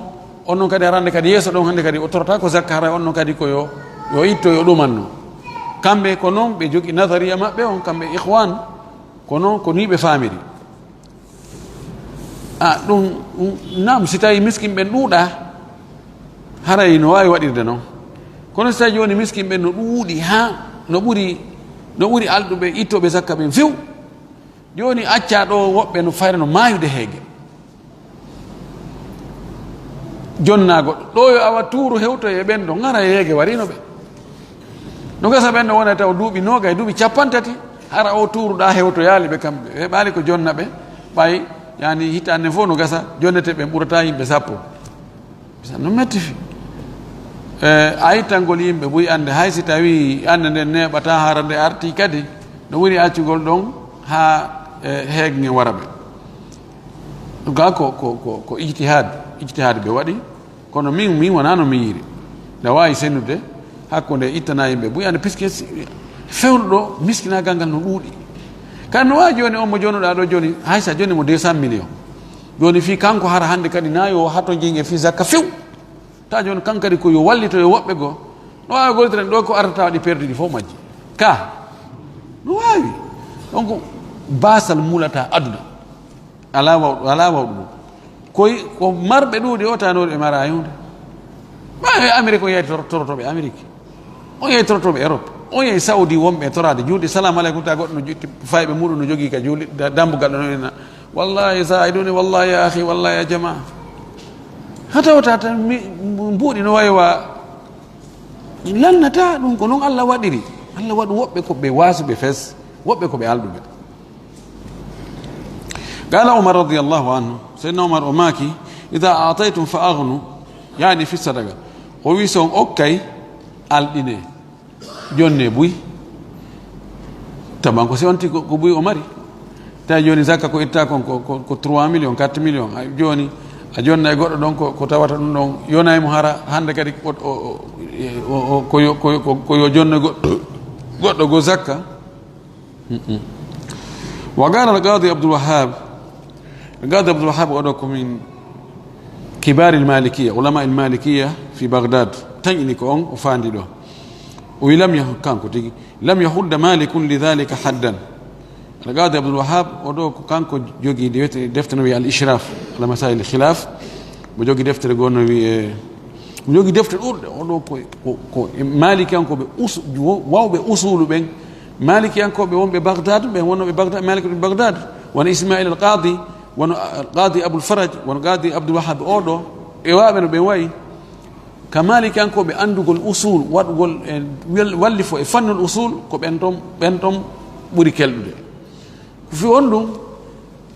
on ɗon kadi harande kadi yeeso ɗon hande kadi o torata ko zakka hara on ɗon kadi ko yo itto yo ɗumanno kamɓe ko noon ɓe jogi nadaria maɓɓe on kamɓe ihwan ko noon ko ni ɓe famiri ɗum nam si tawi miskin ɓen ɗuuɗa haray no wawi waɗirde noon kono so tawi joni miskin ɓen no ɗuuɗi ha no ɓuri alɗuɓe ittoɓe zakka ɓen few joni acca ɗo woɓɓe no fayra no mayude heege jonnago ɗo yo awa tuuru hewto e ɓen ɗo gara heege warino ɓe no gasa ɓen ɗo wona taw duuɓi noga e duuɓi 50 hara o tuuruɗa hewto yaali ɓe kamɓe heɓali ko jonna ɓe ɓay yani hitande fof no gasa jonnete ɓen ɓurata yimɓe 10 no metti fi a yittangol yimɓe ɓuyi ande hay si tawi ande nden neɓata hara nde arti kadi no woni accugol ɗon ha heegue wara ɓe ga ko ijtihad ɓe waɗi kono min wona no mi yiri nde wawi sennude hakkude ittana yimɓe ɓuyi ande puisque fewno ɗo miskinagal ngal no ɗuuɗi kadi no wawi joni on mo jonuɗa ɗo joni haysa joni mo 200 millions joni fi kanko hara hande kadi na yo hato jingue fi zakka few ta joni kankadi ko yo wallito yo woɓɓe goo no wawi goltiren ɗo ko arata waɗi perduɗi fof majji ka no wawi donc basal mulata aduna ala wawɗu ko marɓe ɗuuɗi o tanori ɓe mara hunde ma amérique o yeyi torotoɓe amérique o yeyi torotoɓe europe o yeyi saudi wonɓe torade juulɗe salamu aleykum ta goɗɗo no fayɓe muɗum no jogui ka juulɗe dambugal ɗo noena wallahi sa ɗuni wallahi ya ahi wallahi ya jama ha tawata tan mbuuɗi no waywa lannata ɗum ko noon allah waɗiri allah waɗu woɓɓe koɓe wasuɓe fes woɓɓe koɓe alɗuɓe قال عمر رضي الله عنه سيدنا عمر أماكي إذا أعطيتم فأغنوا يعني في الصدقة ويسون أوكي الدين جوني بوي تمام كو سيونتي كو بوي عمري تا جوني زكا كو إتا كو 3 مليون 4 مليون جوني a jonna e goɗɗo ɗon ko tawata ɗum ɗon yonaymo hara hande kadi ko yo jonno goɗɗo go zakka wa qala al-qadi Abdul Wahhab oɗo komin kibari al-malikiyya ulama al-malikiyya fi Baghdad tañini ko on o fandi ɗo o wi kanko tigi lam yahudda malikun lidhalika haddan al-qadi Abdul Wahhab oɗo ko kanko jogi deftere no wi al-ishraf ala masail al-khilaf mo jogi deftere gonno wi jogi defte ɗuɗɗe oɗo ko malikiyankoɓe wawɓe usulu ɓen malikiyankoɓe wonɓe bagdad ɓen wonnoɓe bagdad malikoɓe bagdad wona ismail al qadi wono qadi aboul faraj wono qadi abdoulwahab oɗo e waɓe no ɓen wayi ka malikiyankoɓe andugol usul waɗugol walli fo e fannol usul ko ɓen ton ɓuuri kelɗude ko fi on ɗum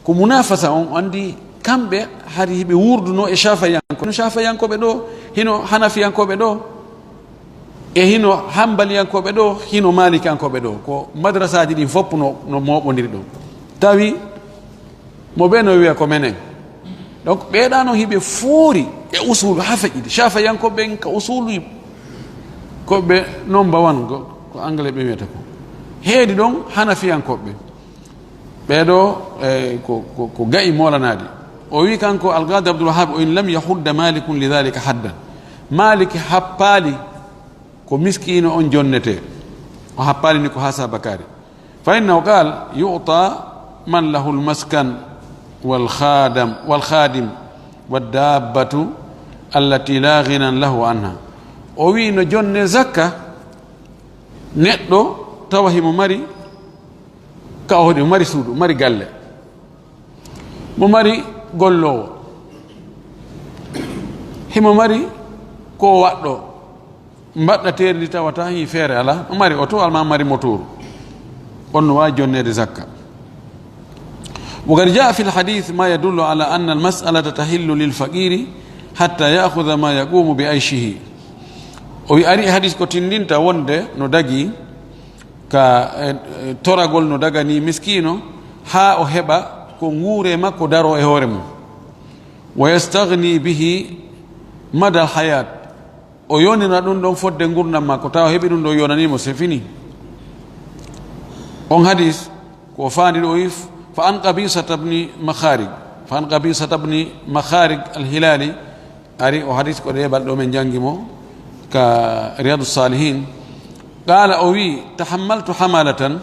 ko munafasa on andi kamɓe hari hiɓe wurduno e shafayankoɓe ɗo hino hanafiyankoɓe ɗo e hino hambaliyankoɓe ɗo hino malikiyankoɓe ɗo ko madrasaji ɗin fopp no moɓodiri ɗo tawi mo ɓe no wiya ko menen donc ɓeeɗano hiɓe foori e usulu ha feƴƴide shafayankoɓe ka usulu koɓe number 1 ko anglais ɓe wiyata ko heedi ɗon hanafiyankoɓe ɓeeɗo ko gayi molanaɗi o wi kanko alqadi abdoulwahab o in lam yahudda malikun lidhalika haddan maliki happali ko miskino on jonnete o happali ni ko ha sabakari fa innahu qal yu'ta man lahu lmaskan walkhadim waddabbatu allati la ghinan lahu anha o wi no jonne zakka neɗɗo tawa himo mari kawhoɗi mo mari suudu mari galle mo mari gollowo himo mari ko waɗɗo mbaɗɗa terdi tawata hi feere ala o mari oto alma mari motoru on no wawi jonnede zakka وقد جاء في الحديث ما يدل على أن المسألة تحل للفقير حتى يأخذ ما يقوم بعيشه ويأري حديث كتندين تاونده ندقي كتورغول ندقني مسكينو ها أهبا كنغوري ما كدارو إهورمو ويستغني به مدى الحياة ويوني ندون دون فود دنغورنا ما كتاو هبي دون دو يوناني مسفيني on hadis ko fandi do if fa an qabisa ibn makharij al-hilali ari o hadis ko de baldo men jangimo ka riyadus salihin qala o wi tahammaltu hamalatan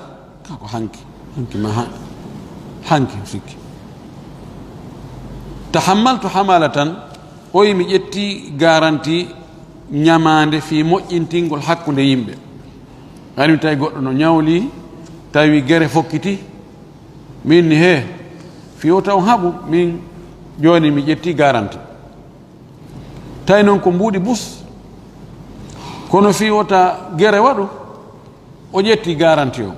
ko hanki ma hanki sikki tahammaltu hamalatan o mi ƴetti garanti ñamande fi moƴƴintingol hakkunde yimɓe ani tay goɗɗo no ñawli tawi gere fokkiti min ni he fiyo taw haɓu min joni mi ƴetti garanti tawi noon ko mbuuɗi bus kono fiyota gere waɗu o ƴetti garanti o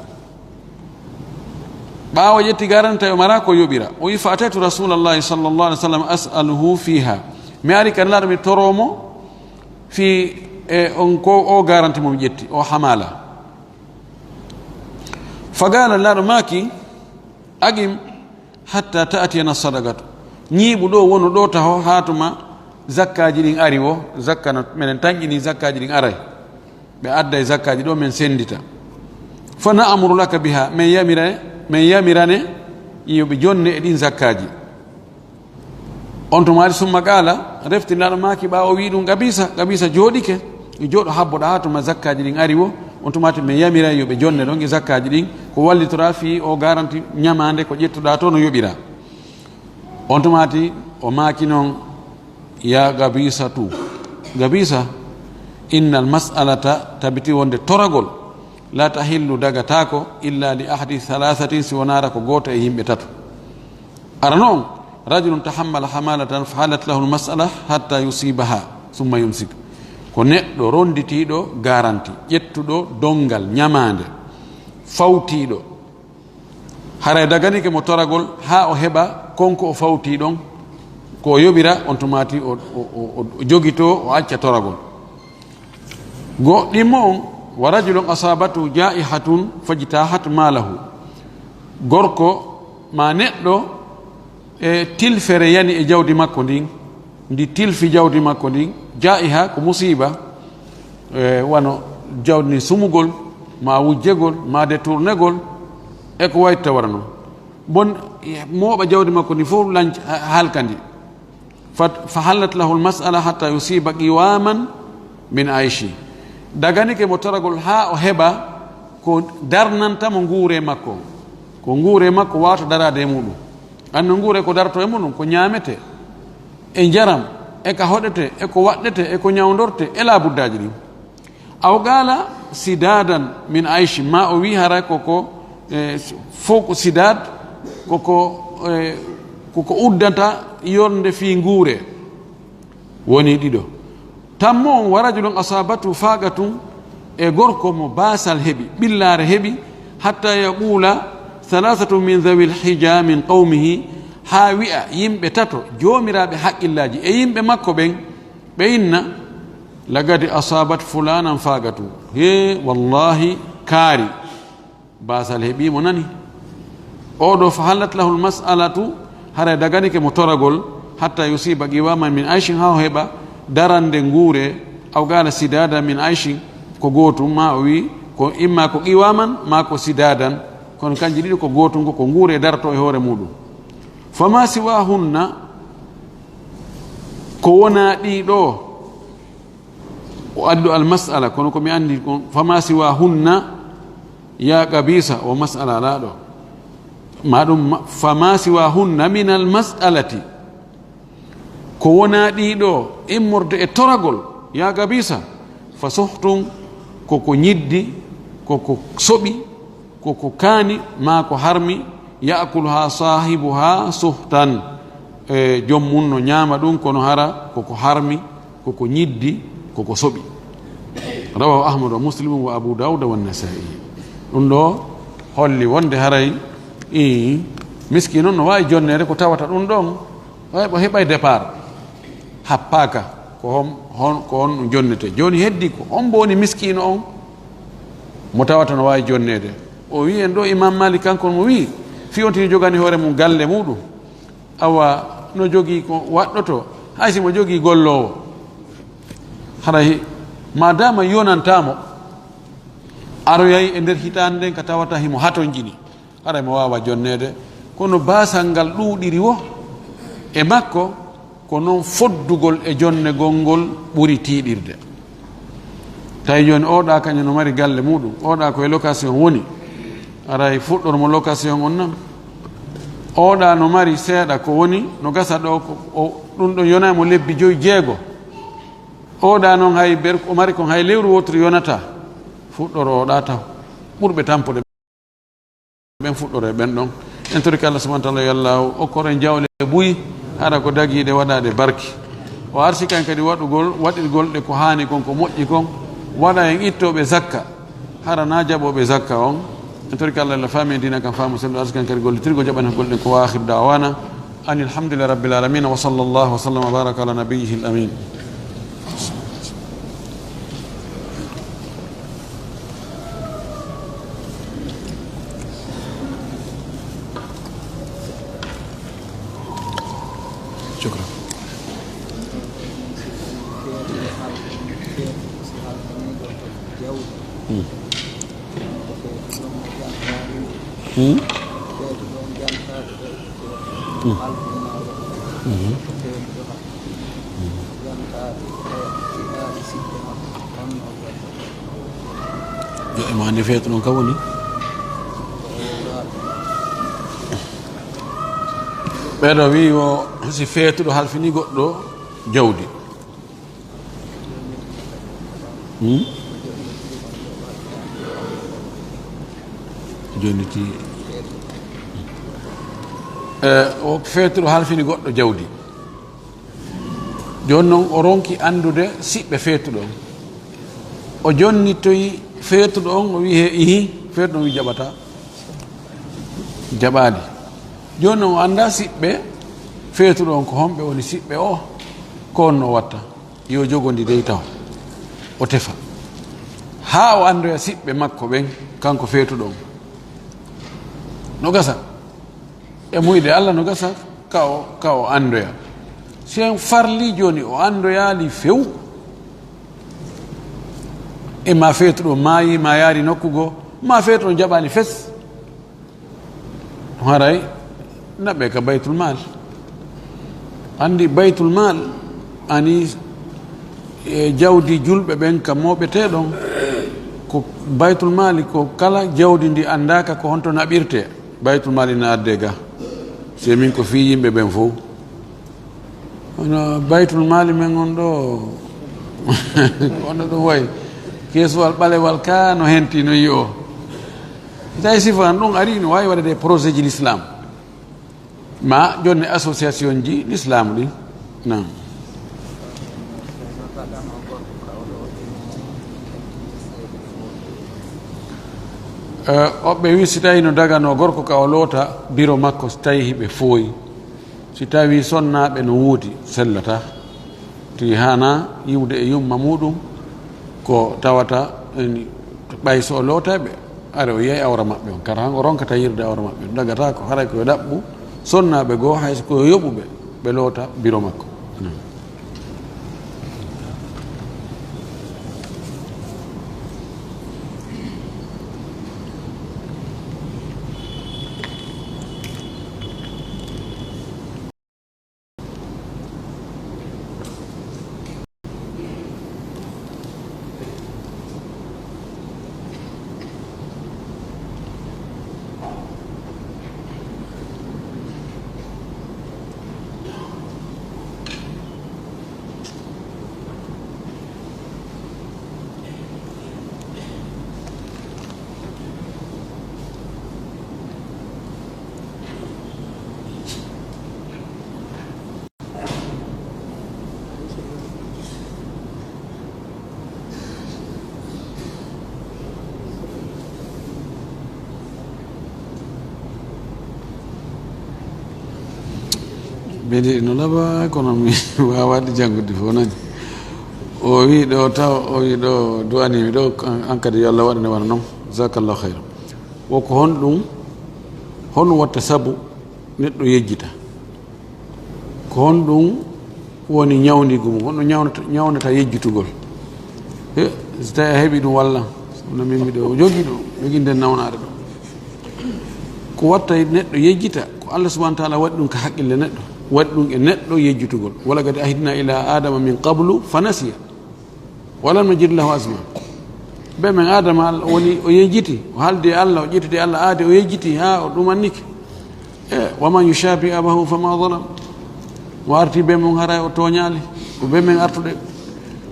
ɓaawo ƴetti garanti tawi o mara ko yoɓira o wi fa atatu rasulallahi sallllahu alih w sallam as'aluhu fiha mi ari kadi laaɗo mi toromo fi on ko o garanti mo mi ƴetti o hamala fagala laaɗo maaki agim hatta ta'tiyana sadaqatu ñiiɓu ɗo wono ɗo taho hatuma zakkaji ɗin ari o zakka no minen tanƴini zakkaji ɗin aray ɓe adda e zakkaji ɗo min sendita fa na'muru laka biha min yamirane yoɓe jonne e ɗin zakkaji on to maari summa qala reftinaɗo maaki ɓawo wi ɗum gabisa jooɗike jooɗo habboɗa hatuma zakkaji ɗin ari o on tumati min yamira yoɓe jonne ɗon e zakkaji ɗin ko wallitora fi o garanti ñamande ko ƴettuɗa to no yoɓira on tumati o maaki noon ya gabisa inna almas'alata tabiti wonde toragol la tahillu dagatako illa li ahadi thalathatin si wonara ko goto e yimɓe tato ara noon rajulun tahammala hamalatan fa halat lahu lmas'ala hatta yusibaha summa yumsik ko neɗɗo ronditiɗo garanti ƴettuɗo dongal ñamande fawtiɗo haray daganike mo toragol ha o heɓa konko o fawti ɗon ko yoɓira on tumati o jogito o acca toragol goɗɗimmo on wa rajulun asabatu jaihatun fajtahat malahu gorko ma neɗɗo e tilfere yani e jawdi makko ndin ndi tilfi jawdi makko ndin jaiha ko musiba wano jawdi sumugol ma wujjegol ma détournegol e ko wayi tawara noon bon mooɓa jawdi makko ndi fof lanc halkandi fa hallat lahu lmas'ala hatta yusiba qiwaman min aishi daganike mo toragol ha o heɓa ko darnantamo nguure makko ko nguure makko wawata darade e muɗum anno nguure ko darto e muɗum ko ñamete e jaram e ka hoɗete e ko waɗɗete e ko ñawdorte e laabuddaji ɗin aw qala sidadan min aishi ma o wi hara koko fof ko sidad koko uddata yorde fi nguure woni ɗiɗo tammo on wa rajulun asabatu faqatum e gorko mo basal heɓi ɓillare heɓi hatta yaqula thalathatu min dhawi lhija min qawmihi ha wi'a yimɓe tato jomiraɓe haqqillaji e yimɓe makko ɓen ɓe inna lagadi asabat fulanan faqatu he wallahi kaari basal heɓimo nani oɗo fa hallat lahu lmasalatu hara daganike mo toragol hatta yusiba qiwama min aishin ha o heɓa darande nguure aw gala sidada min aishin ko gootum ma o wi ko imma ko qiwaman ma ko sidadan kono kanji ɗiɗi ko gootum ko nguure darto e hoore muɗum fama siwa hunna ko wona ɗiɗo o addu almasala kono komi andi fama siwa hunna ya qabisa o masala ala ɗo maɗum fama siwa hunna min almasalati ko wona ɗiɗo immorde e toragol ya qabisa fa sohtum koko ñiddi koko soɓi koko kaani ma ko harmi yakuluha sahibuha suhtan e jommum no ñaama ɗum kono hara koko harmi koko ñiddi koko soɓi rawahu ahmad wa muslimu wa abu dauda wannasai ɗum ɗo holli wonde haray miski noon no wawi jonnede ko tawata ɗum ɗon o heɓay départ happaka ko on ɗum jonnete joni heddi ko on bo woni miskino on mo tawata no wawi jonnede o wi en ɗo imam malik kankon mo wi fi on tini jogani hoore mum galle muɗum awa no jogui ko waɗɗoto haysi mo jogui gollowo haray madama yonantamo aroyay e nder hitande nden ka tawata himo haton jini haray mo wawa jonnede kono basal ngal ɗuuɗiri wo e makko ko noon foddugol e jonnegol ngol ɓuri tiiɗirde tawi joni oɗa kañum no mari galle muɗum oɗa koye location woni aray fuɗɗormo location on nan oɗa no mari seeɗa ko woni no gasa ɗo ɗum ɗo yonaymo lebbi 5 6 oɗa noon hay o mari kon hay lewru wotoro yonata fuɗɗoro oɗa taw ɓurɓe tampude ɓen fuɗɗoro e ɓen ɗon en toriki Allah subahana taala yo Allah okkoren jawle ɓuyi hara ko dagiɗe waɗade barki o arsi kan kadi waɗirgol ɗe ko hani kon ko moƴƴi kon waɗa en ittoɓe zakka hara na jaɓoɓe zakka on en toriki Allah la fami dina kan famu sello arsi kan kadi gollitirgo jaɓan golɗen ko wahir dawana an alhamdulillahi rabbil alamin wa sallallahu wa sallam wa baraka ala nabiyyihi al amin شكرا ما عندي فيت نكوني ɓeɗo wi o si feetuɗo halfini goɗɗo jawdi joni ti o feetuɗo halfini goɗɗo jawdi joni noon o ronki andude siɓɓe feetuɗo on o jonnitoyi feetuɗo on o wi he ihi feetuɗo on wi jaɓata jaɓadi joni noon o anda siɓɓe feetuɗo on ko homɓe woni siɓɓe o ko on no watta yo jogodi dey taw o tefa ha o andoya siɓɓe makko ɓen kanko feetuɗo on no gasa e muyde Allah no gasa ka o andoya sen farli joni o andoyali few e ma feetuɗo maayi ma yaari nokkugo ma feetuɗo jaɓani fes haray naɓe ka baytul mal andi baytul mal ani e jawdi julɓe ɓen ka moɓeteɗon ko baytul mali ko kala jawdi ndi andaka ko honto naɓirte baytul mali na adde ga se min ko fi yimɓe ɓen fof ono baytul mali men on ɗo ono ɗum wayi keesowal ɓalewal ka no henti no yi o tawi sifa ɗum ari no wawi waɗade projet ji l'islam ma joni association ji l'islam ɗi nam oɓɓe wi si tawi no dagano gorko ka o loota biro makko so tawi hiɓe fooyi si tawi sonnaɓe no wuudi sellata ti hana yiwde e yumma muɗum ko tawata ɓay so o lootaɓe are o yeey awra maɓɓe on kara o ronkata yirde awra maɓɓe dagata ko haray koye ɗaɓɓu sonnaɓe goo hayso koye yoɓuɓe ɓe loota biro makko beɗi no laɓa kono mi wawaɗi janngude fof nani o wi ɗo taw o wi ɗo duwanimi ɗo an kadi yo Allah waɗane wana noon jasakallahu hayra woko honɗum honɗum watta sabu neɗɗo yejjita ko honɗum woni ñawdigu mum honɗum ñawnata yejjitugol so tawi a heeɓi ɗum walla no mimmi ɗo jogui ɗum jogui nden nawnare ɗo ko watta neɗɗo yejjita ko Allah subahana taala waɗi ɗum ko haqqille neɗɗo waɗi ɗum e neɗɗo yejjutugol wala kadi ahidna ila adama min qablu fa nasiya walam najid lahu asma ɓe men adama Allah woni o yejjiti o haaldi e Allah o ƴettiti Allah aade o yejjiti ha o ɗumannike waman yushabi abahu fama zalam o arti be mum haray o toñali o be men artuɗe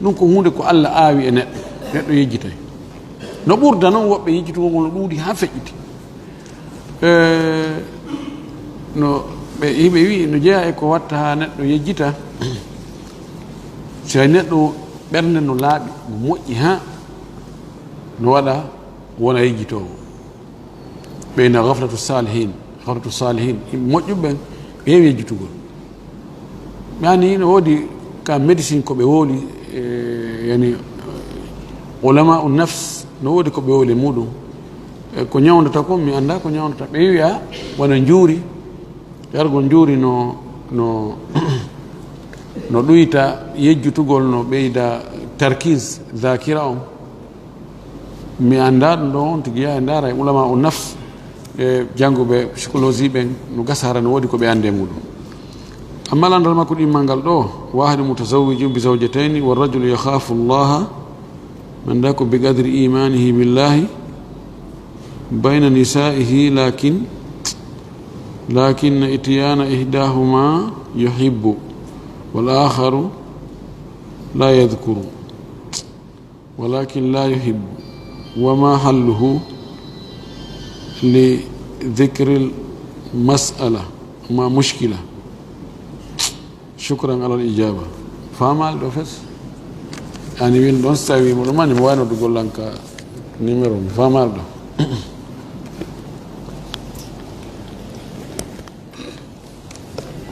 ɗum ko hunde ko Allah aawi e neɗɗo yejjitay no ɓurda noon woɓɓe yejjitugol ngol no ɗuuɗi ha feƴƴiti no ɓe yimɓe wi no jeeya e ko watta ha neɗɗo yejjita so neɗɗo ɓernde no laaɓi no moƴƴi ha no waɗa wona yejjitowo ɓeyna gaflatu salihin yimɓe moƴƴuɓe ɓe heewi yejjitugol yani no woodi ka médecine ko ɓe wooli yani ulama u nafs no woodi ko ɓe wooli e muɗum ko ñawdata ko mi annda ko ñawdata ɓe wiya wona njuuri yargo njuuri no ɗuyta yejjutugol no ɓeyda tarkis zakira on mi annda ɗum ɗo on tigi yaha ndaara e ulama u nafs e jannguɓe psychologie ɓen no gasara no woodi ko ɓe annde muɗum amma landal makko ɗimmal ngal ɗo wahidi mutazawijum bi zawjatayni warrajulu yakhafu llaha man da ko bi qadri imanihi billahi bayna nisaihi lakin ityana ihdahuma yuhibbu wal akharu la yadhkuru walakin la yuhibbu wama halluhu li dhikri mas'ala ma mushkila shukran ala al-ijaba famal ɗo fes ani win ɗon so tawi mo ɗumani mi wayno ɗo gollanka numéro mi famal ɗo